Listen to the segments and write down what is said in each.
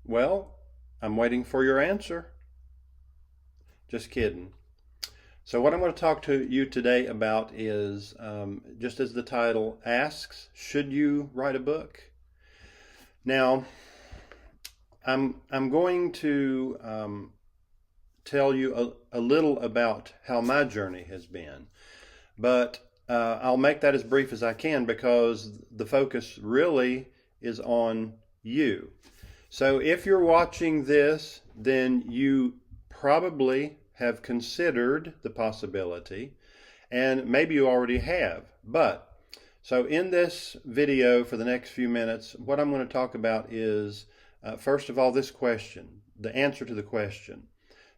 Well, I'm waiting for your answer. Just kidding. So, what I'm going to talk to you today about is just as the title asks, should you write a book? Now, I'm going to tell you a little about how my journey has been, but I'll make that as brief as I can because the focus really is on you. So if you're watching this, then you probably have considered the possibility, and maybe you already have. But so in this video for the next few minutes, what I'm going to talk about is, first of all, this question, the answer to the question.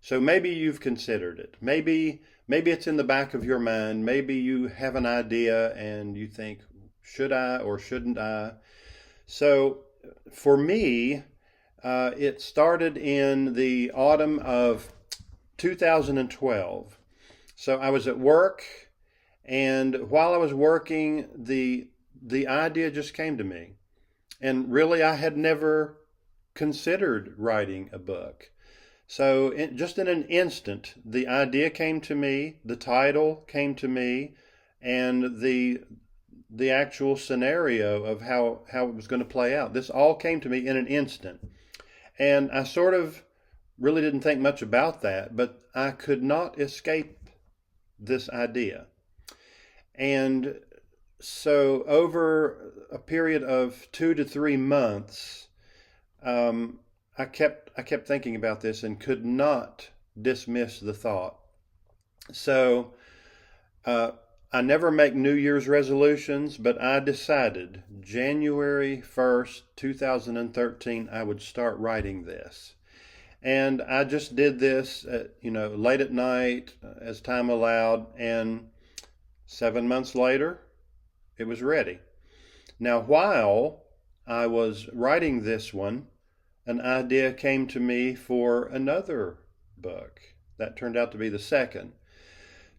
So maybe you've considered it. Maybe it's in the back of your mind. Maybe you have an idea and you think, should I or shouldn't I? So for me, it started in the autumn of 2012. So I was at work, and while I was working, the idea just came to me. And really, I had never considered writing a book. So just in an instant, the idea came to me, the title came to me, and the actual scenario of how it was going to play out. This all came to me in an instant. And I sort of really didn't think much about that, but I could not escape this idea. And so over a period of 2 to 3 months, I kept thinking about this and could not dismiss the thought. So I never make New Year's resolutions, but I decided January 1st, 2013, I would start writing this. And I just did this, late at night as time allowed. And 7 months later, it was ready. Now, while I was writing this one, an idea came to me for another book. That turned out to be the second.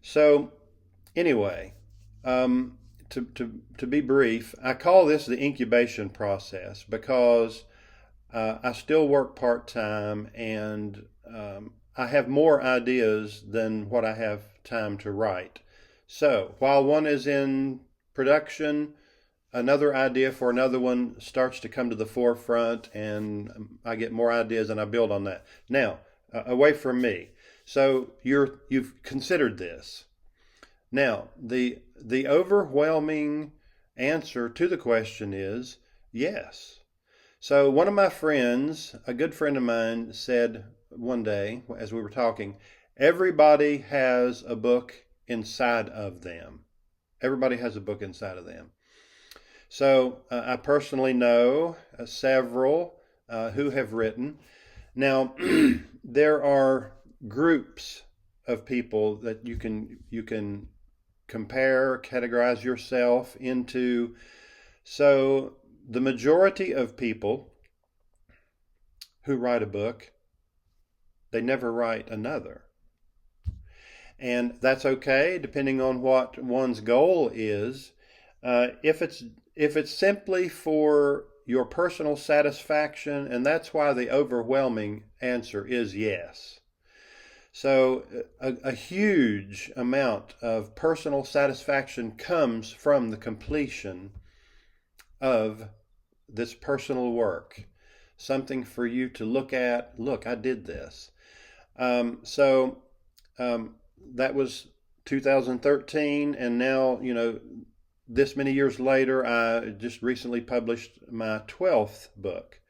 So anyway, to be brief, I call this the incubation process because I still work part-time, and I have more ideas than what I have time to write. So while one is in production, another idea for another one starts to come to the forefront, and I get more ideas and I build on that. Now, away from me. So you've considered this. Now, the overwhelming answer to the question is yes. So one of my friends, a good friend of mine, said one day as we were talking, everybody has a book inside of them. Everybody has a book inside of them. So I personally know several who have written. Now, there are groups of people that you can compare, categorize yourself into. So the majority of people who write a book, they never write another. And that's okay, depending on what one's goal is. If it's simply for your personal satisfaction, and that's why the overwhelming answer is yes. So a huge amount of personal satisfaction comes from the completion of this personal work. Something for you to look at. Look, I did this. So that was 2013, and now, this many years later, I just recently published my 12th book.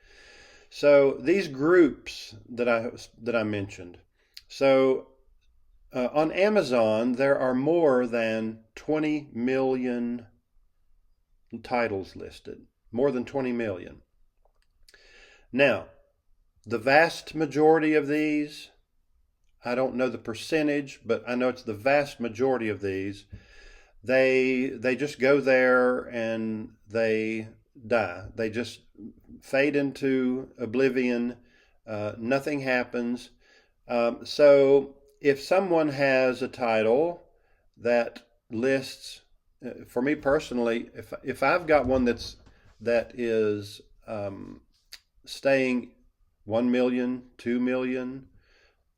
So these groups that I mentioned. So on Amazon, there are more than 20 million titles listed. More than 20 million. Now, the vast majority of these, I don't know the percentage, but I know it's the vast majority of these, they just go there and they die. They just fade into oblivion. Nothing happens. So if someone has a title that lists, for me personally, if I've got one that is staying 1 million, 2 million.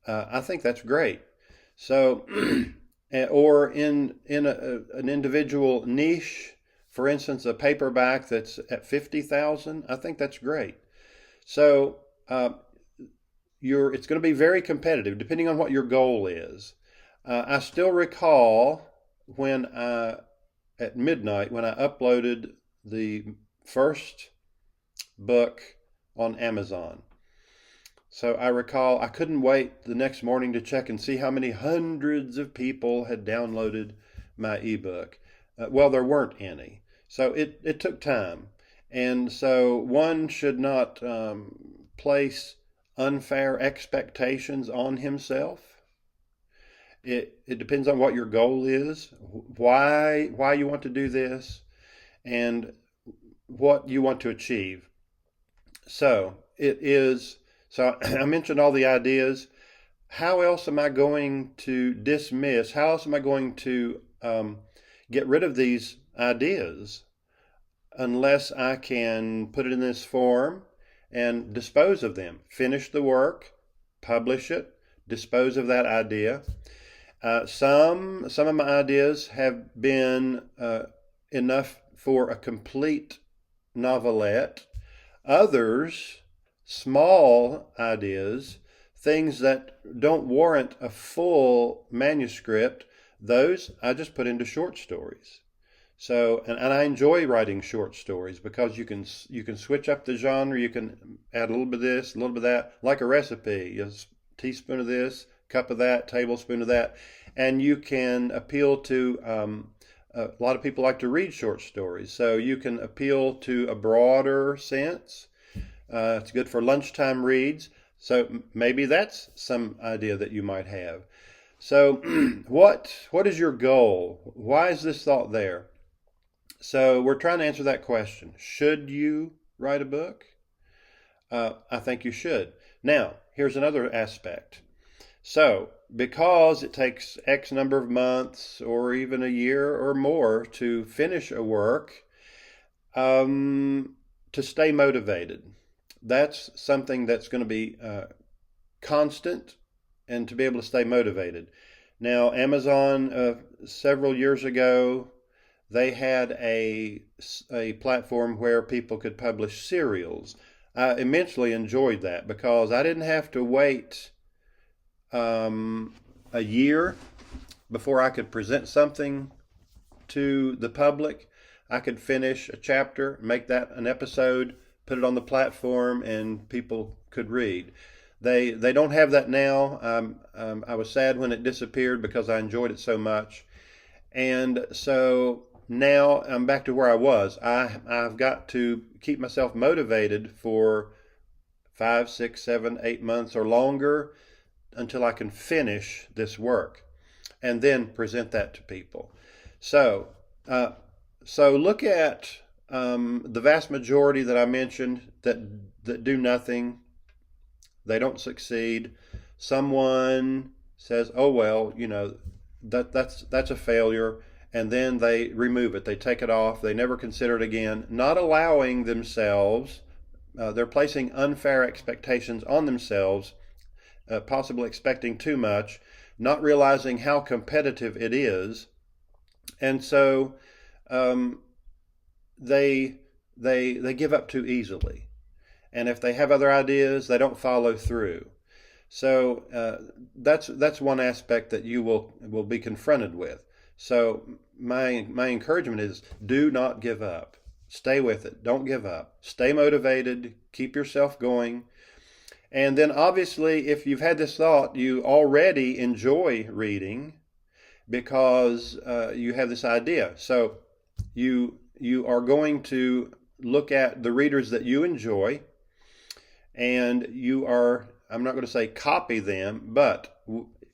I think that's great. So, or an individual niche, for instance, a paperback that's at 50,000, I think that's great. So, it's going to be very competitive depending on what your goal is. I still recall when at midnight when I uploaded the first book on Amazon. So I recall I couldn't wait the next morning to check and see how many hundreds of people had downloaded my ebook. Well, there weren't any. So it took time. And so one should not place unfair expectations on himself. It depends on what your goal is, why you want to do this, and what you want to achieve. So so I mentioned all the ideas. How else am I going to dismiss? How else am I going to get rid of these ideas unless I can put it in this form and dispose of them? Finish the work, publish it, dispose of that idea. Some of my ideas have been enough for a complete novelette. Others, small ideas, things that don't warrant a full manuscript, those I just put into short stories. So, and I enjoy writing short stories because you can switch up the genre. You can add a little bit of this, a little bit of that, like a recipe. A teaspoon of this, cup of that, tablespoon of that, and you can appeal to. A lot of people like to read short stories, so you can appeal to a broader sense. It's good for lunchtime reads. So maybe that's some idea that you might have. So what is your goal? Why is this thought there? So we're trying to answer that question. Should you write a book? I think you should. Now, here's another aspect. So, because it takes X number of months or even a year or more to finish a work, to stay motivated. That's something that's going to be constant, and to be able to stay motivated. Now, Amazon, several years ago, they had a platform where people could publish serials. I immensely enjoyed that because I didn't have to wait a year before I could present something to the public. I could finish a chapter, make that an episode, put it on the platform, and people could read. They don't have that now. I was sad when it disappeared because I enjoyed it so much. And so now I'm back to where I was. I've got to keep myself motivated for 5, 6, 7, 8 months or longer until I can finish this work and then present that to people. So look at the vast majority that I mentioned that do nothing. They don't succeed. Someone says, "Oh well, that's a failure," and then they remove it. They take it off. They never consider it again. Not allowing themselves. They're placing unfair expectations on themselves. Possibly expecting too much, not realizing how competitive it is, and so they give up too easily. And if they have other ideas, they don't follow through. So that's one aspect that you will be confronted with. So my encouragement is, do not give up. Stay with it. Don't give up. Stay motivated. Keep yourself going. And then obviously, if you've had this thought, you already enjoy reading because you have this idea. So you are going to look at the readers that you enjoy, and I'm not going to say copy them, but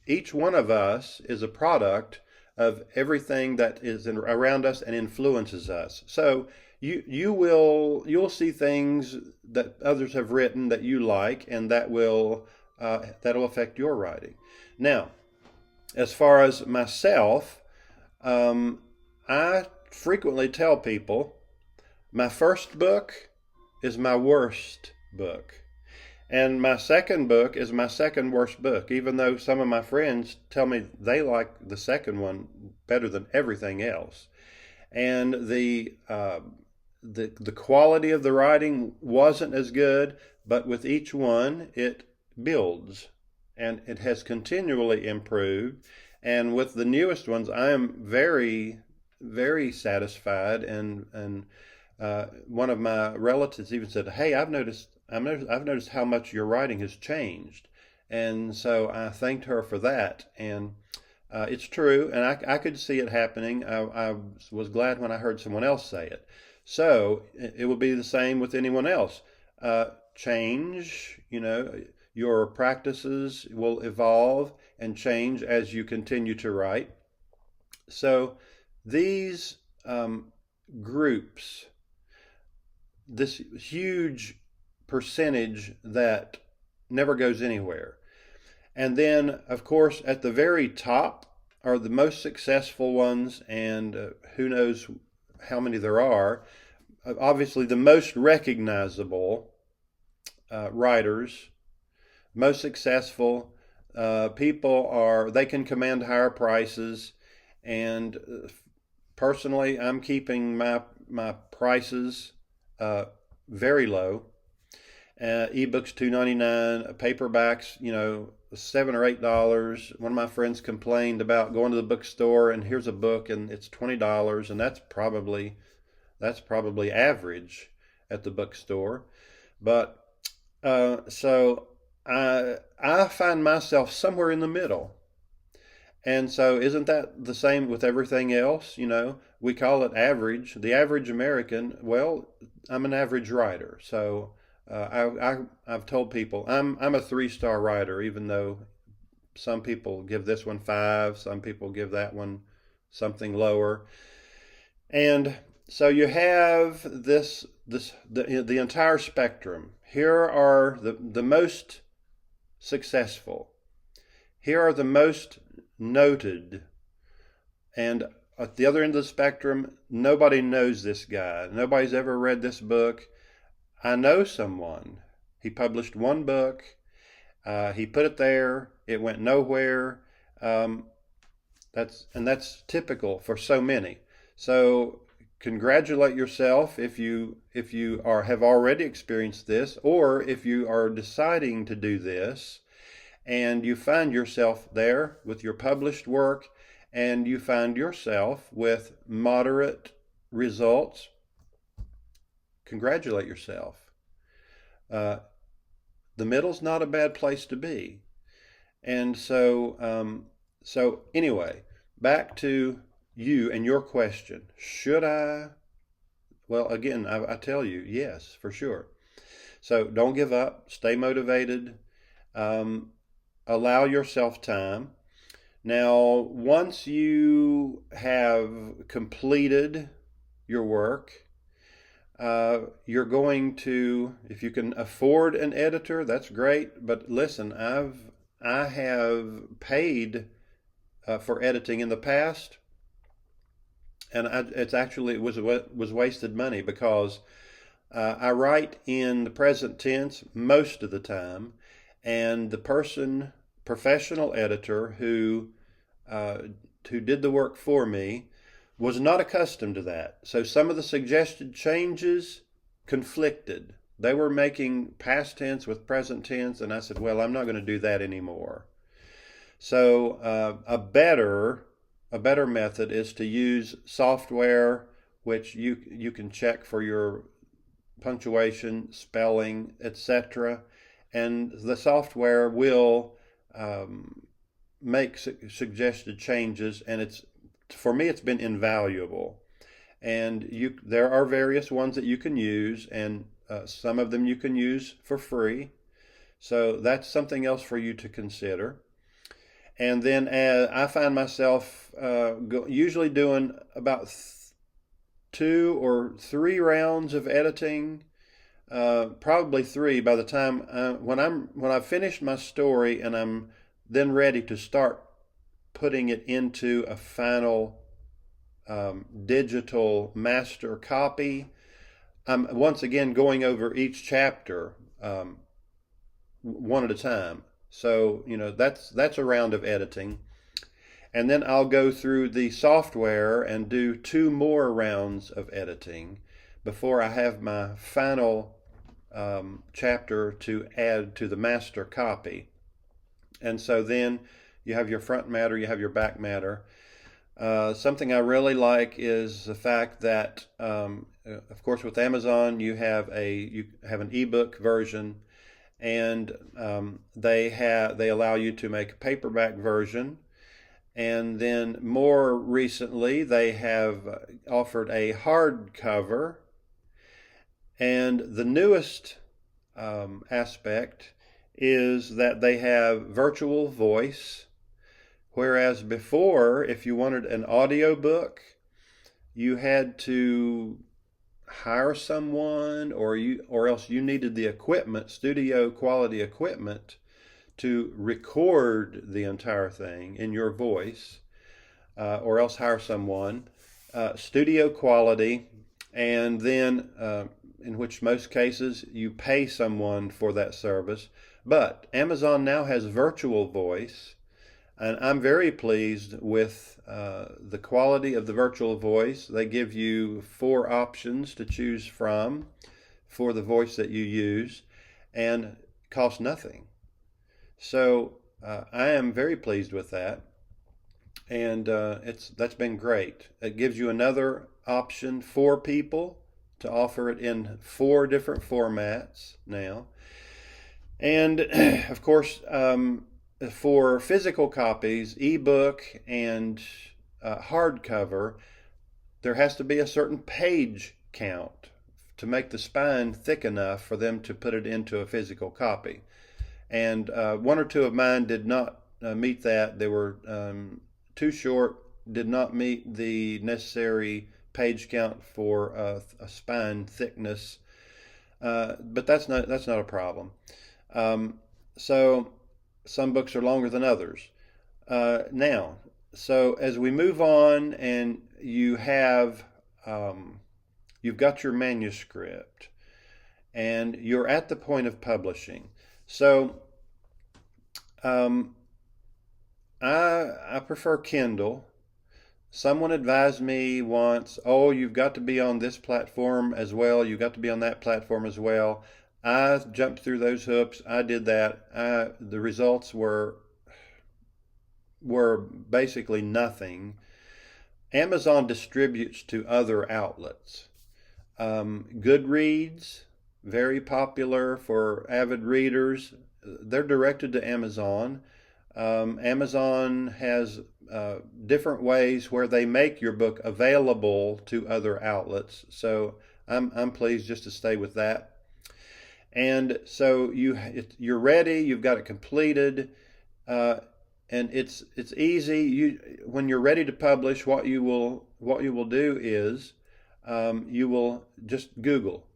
each one of us is a product of everything that is around us and influences us. So you'll see things that others have written that you like, and that'll affect your writing. Now, as far as myself, I frequently tell people my first book is my worst book. And my second book is my second worst book, even though some of my friends tell me they like the second one better than everything else. And the quality of the writing wasn't as good, but with each one it builds, and it has continually improved. And with the newest ones, I am very, very satisfied. And one of my relatives even said, "Hey, I've noticed how much your writing has changed," and so I thanked her for that. And it's true, and I could see it happening. I was glad when I heard someone else say it. So it will be the same with anyone else. Change, your practices will evolve and change as you continue to write. So these groups, this huge percentage that never goes anywhere. And then, of course, at the very top are the most successful ones, and who knows how many there are. Obviously, the most recognizable writers, most successful people they can command higher prices. And personally, I'm keeping my prices very low. Ebooks $2.99, paperbacks, $7 or $8. One of my friends complained about going to the bookstore and here's a book and it's $20, and that's probably average at the bookstore. But so I find myself somewhere in the middle. And so isn't that the same with everything else? We call it average. The average American, well, I'm an average writer. So I've told people I'm a 3-star writer, even though some people give this one 5, some people give that one something lower. And so you have the entire spectrum. Here are the most successful. Here are the most noted. And at the other end of the spectrum, nobody knows this guy. Nobody's ever read this book. I know someone. He published one book. He put it there. It went nowhere. That's typical for so many. So congratulate yourself if you have already experienced this, or if you are deciding to do this, and you find yourself there with your published work, and you find yourself with moderate results. Congratulate yourself. The middle's not a bad place to be. And so anyway, back to you and your question. Should I? Well, again, I tell you, yes, for sure. So don't give up. Stay motivated. Allow yourself time. Now, once you have completed your work, you're going to, if you can afford an editor, that's great. But listen, I have paid for editing in the past, and it was wasted money, because I write in the present tense most of the time, and the professional editor who did the work for me was not accustomed to that. So some of the suggested changes conflicted. They were making past tense with present tense, and I said, well, I'm not going to do that anymore. So a better method is to use software which you can check for your punctuation, spelling, etc. And the software will make suggested changes, and for me it's been invaluable. And there are various ones that you can use, and some of them you can use for free. So that's something else for you to consider. And then I find myself usually doing about 2 or 3 rounds of editing, probably 3 by the time when I've finished my story, and I'm then ready to start putting it into a final digital master copy. I'm once again going over each chapter one at a time. So, that's a round of editing. And then I'll go through the software and do 2 more rounds of editing before I have my final chapter to add to the master copy. And so then you have your front matter, you have your back matter. Something I really like is the fact that, of course, with Amazon you have an ebook version, and they allow you to make a paperback version. And then more recently, they have offered a hardcover. And the newest aspect is that they have virtual voice, whereas before, if you wanted an audiobook, you had to hire someone, or else you needed the equipment, studio quality equipment, to record the entire thing in your voice, or else hire someone, studio quality, and then in which most cases you pay someone for that service. But Amazon now has virtual voice, and I'm very pleased with the quality of the virtual voice. They give you 4 options to choose from for the voice that you use, and cost nothing. So I am very pleased with that, and that's been great. It gives you another option for people to offer it in 4 different formats now. And of course, for physical copies, ebook and hardcover, there has to be a certain page count to make the spine thick enough for them to put it into a physical copy. And 1 or 2 of mine did not meet that. They were too short, did not meet the necessary page count for a spine thickness. But that's not a problem. So some books are longer than others. Now, so as we move on, and you've got your manuscript, and you're at the point of publishing. So I prefer Kindle. Someone advised me once, oh, you've got to be on this platform as well. You've got to be on that platform as well. I jumped through those hoops. I did that. The results were basically nothing. Amazon distributes to other outlets. Goodreads, very popular for avid readers. They're directed to Amazon. Amazon has different ways where they make your book available to other outlets. So I'm pleased just to stay with that. And so you're ready. You've got it completed, and it's easy. When you're ready to publish, what you will do is you will just Google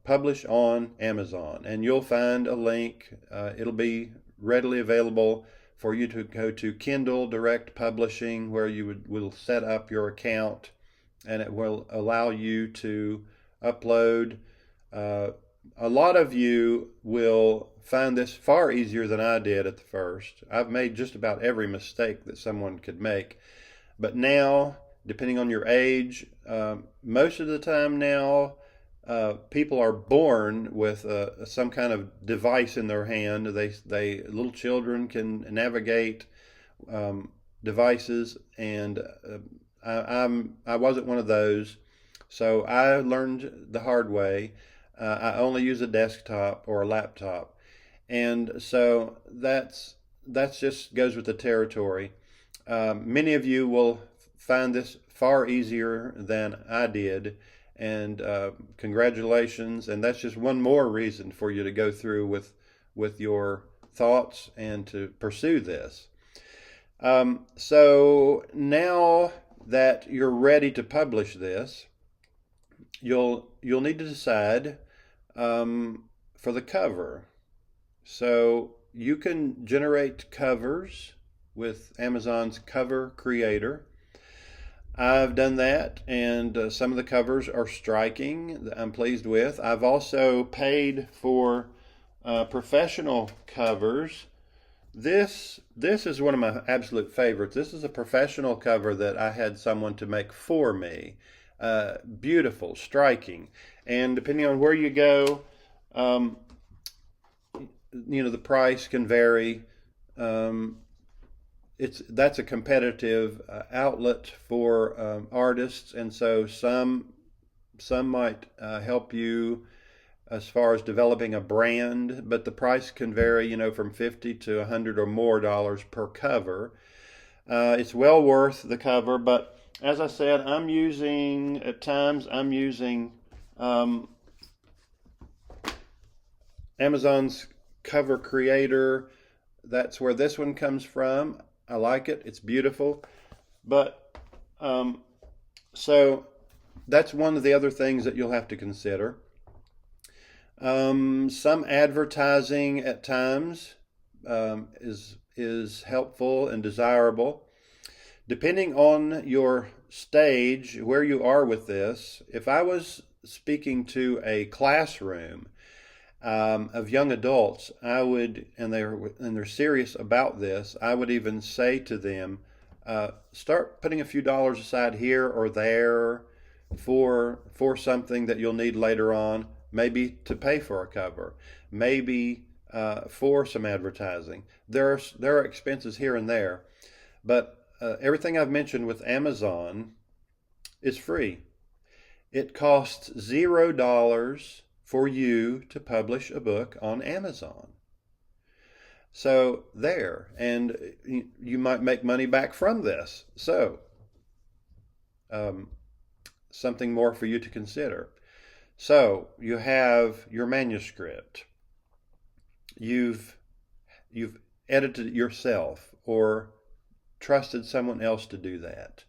publish on Amazon, and you'll find a link. It'll be readily available for you to go to Kindle Direct Publishing, where you will set up your account, and it will allow you to upload. A lot of you will find this far easier than I did at the first. I've made just about every mistake that someone could make. But now, depending on your age, most of the time now, people are born with some kind of device in their hand. Little children can navigate devices, and I wasn't one of those. So I learned the hard way. I only use a desktop or a laptop, and so that's just goes with the territory. Many of you will find this far easier than I did, and congratulations. And that's just one more reason for you to go through with your thoughts and to pursue this. So now that you're ready to publish this, you'll need to decide for the cover. So you can generate covers with Amazon's Cover Creator. I've done that, and some of the covers are striking that I'm pleased with. I've also paid for professional covers. This is one of my absolute favorites. This is a professional cover that I had someone to make for me. Beautiful, striking, and depending on where you go, um, the price can vary. That's a competitive outlet for artists, and so some might help you as far as developing a brand, but the price can vary, from 50 to 100 or more dollars per cover. It's well worth the cover, but as I said, at times I'm using Amazon's Cover Creator. That's where this one comes from. I like it. It's beautiful. But so that's one of the other things that you'll have to consider. Some advertising at times is helpful and desirable. Depending on your stage, where you are with this, if I was speaking to a classroom of young adults, I would, and they're serious about this, I would even say to them, start putting a few dollars aside here or there for something that you'll need later on, maybe to pay for a cover, maybe for some advertising. There are expenses here and there, but everything I've mentioned with Amazon is free. It costs $0 for you to publish a book on Amazon. So there, and you might make money back from this. So something more for you to consider. So you have your manuscript. You've edited it yourself or trusted someone else to do that.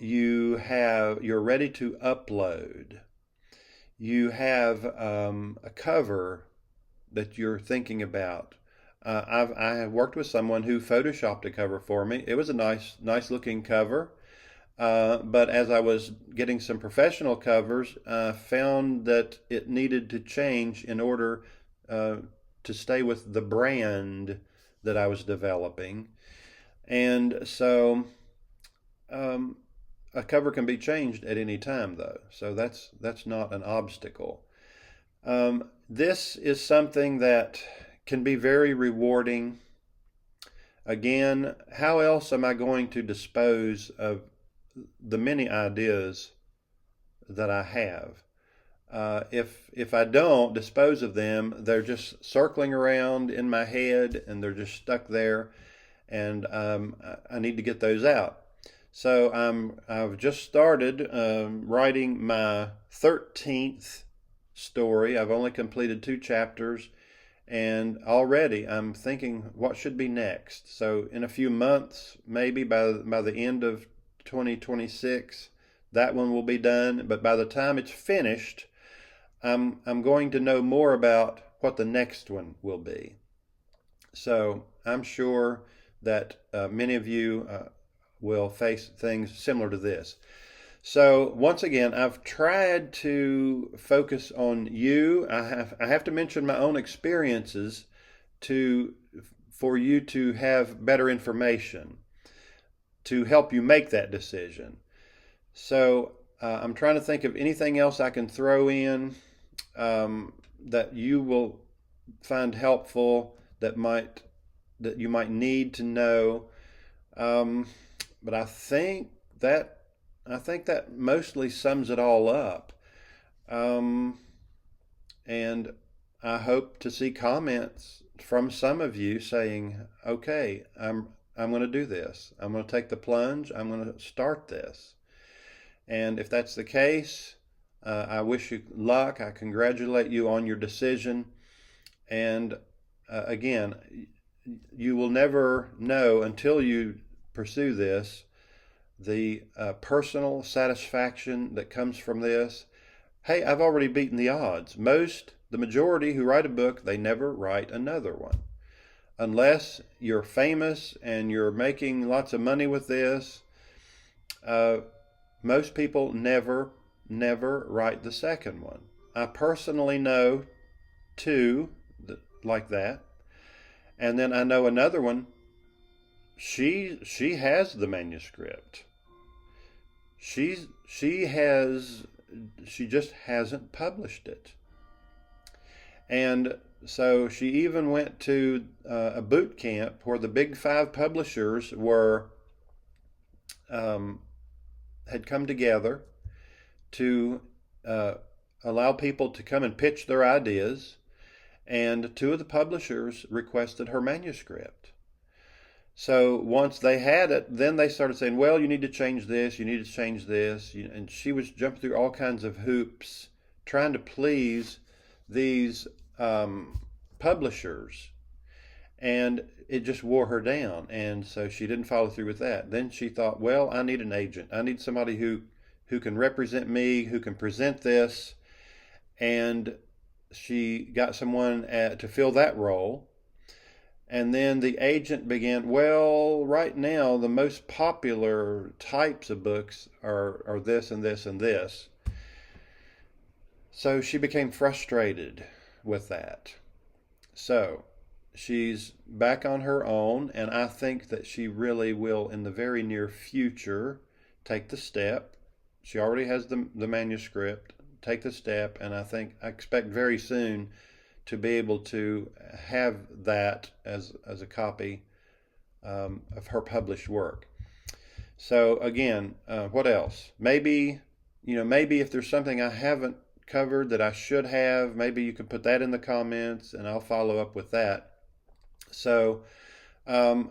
You're ready to upload. You have a cover that you're thinking about. I have worked with someone who photoshopped a cover for me. It was a nice looking cover. But as I was getting some professional covers, I found that it needed to change in order to stay with the brand that I was developing. And so a cover can be changed at any time, though. So that's not an obstacle. This is something that can be very rewarding. Again, how else am I going to dispose of the many ideas that I have? If I don't dispose of them, they're just circling around in my head and they're just stuck there, and I need to get those out. So I've just started writing my 13th story. I've only completed 2 chapters, and already I'm thinking what should be next. So in a few months, maybe by the end of 2026, that one will be done. But by the time it's finished, I'm going to know more about what the next one will be. So I'm sure that many of you will face things similar to this. So once again, I've tried to focus on you. I have to mention my own experiences for you to have better information to help you make that decision. So I'm trying to think of anything else I can throw in that you will find helpful, that you might need to know. But I think that mostly sums it all up. And I hope to see comments from some of you saying, okay, I'm going to do this. I'm going to take the plunge. I'm going to start this. And if that's the case, I wish you luck. I congratulate you on your decision. And again, you will never know until you pursue this the personal satisfaction that comes from this. Hey, I've already beaten the odds. The majority who write a book, they never write another one. Unless you're famous and you're making lots of money with this, most people never write the second one. I personally know 2 like that. And then I know another one, she has the manuscript. She has, she just hasn't published it. And so she even went to a boot camp where the big five publishers were had come together to allow people to come and pitch their ideas, and two of the publishers requested her manuscript. So once they had it, then they started saying, well, you need to change this, you need to change this. And she was jumping through all kinds of hoops trying to please these publishers. And it just wore her down. And so she didn't follow through with that. Then she thought, well, I need an agent. I need somebody who can represent me, who can present this. And she got someone to fill that role. And then the agent began, well, right now the most popular types of books are this and this and this. So she became frustrated with that. So she's back on her own, and I think that she really will, in the very near future, take the step. She already has the manuscript, take the step, and I expect very soon to be able to have that as a copy of her published work. So again, what else? Maybe if there's something I haven't covered that I should have, maybe you can put that in the comments and I'll follow up with that. So I'm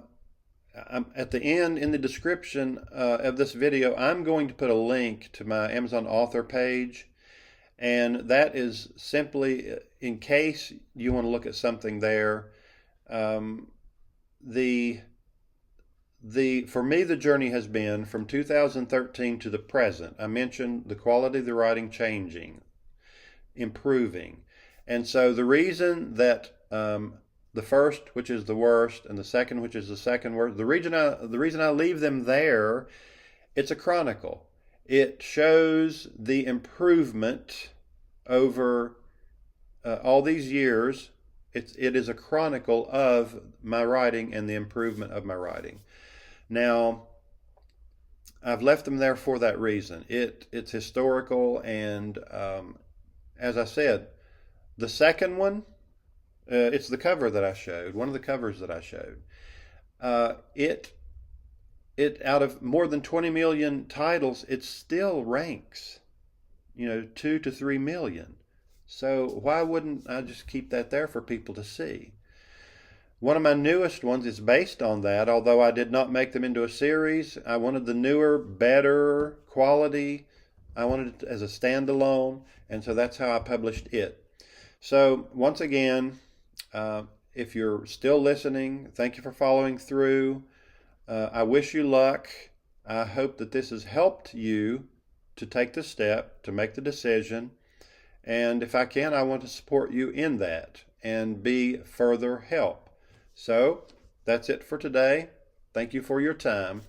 at the end, in the description of this video, I'm going to put a link to my Amazon author page. And that is simply in case you want to look at something there. For me, the journey has been from 2013 to the present. I mentioned the quality of the writing changing, improving. And so the reason that the first, which is the worst, and the second, which is the second worst, the reason I leave them there, it's a chronicle. It shows the improvement over all these years. It is a chronicle of my writing and the improvement of my writing. Now, I've left them there for that reason. It's historical, and as I said, the second one, it's the cover that I showed, one of the covers that I showed. It out of more than 20 million titles, it still ranks, 2 to 3 million. So why wouldn't I just keep that there for people to see? One of my newest ones is based on that, although I did not make them into a series. I wanted the newer, better quality. I wanted it as a standalone, and so that's how I published it. So once again, if you're still listening, thank you for following through. I wish you luck. I hope that this has helped you to take the step, to make the decision. And if I can, I want to support you in that and be further help. So that's it for today. Thank you for your time.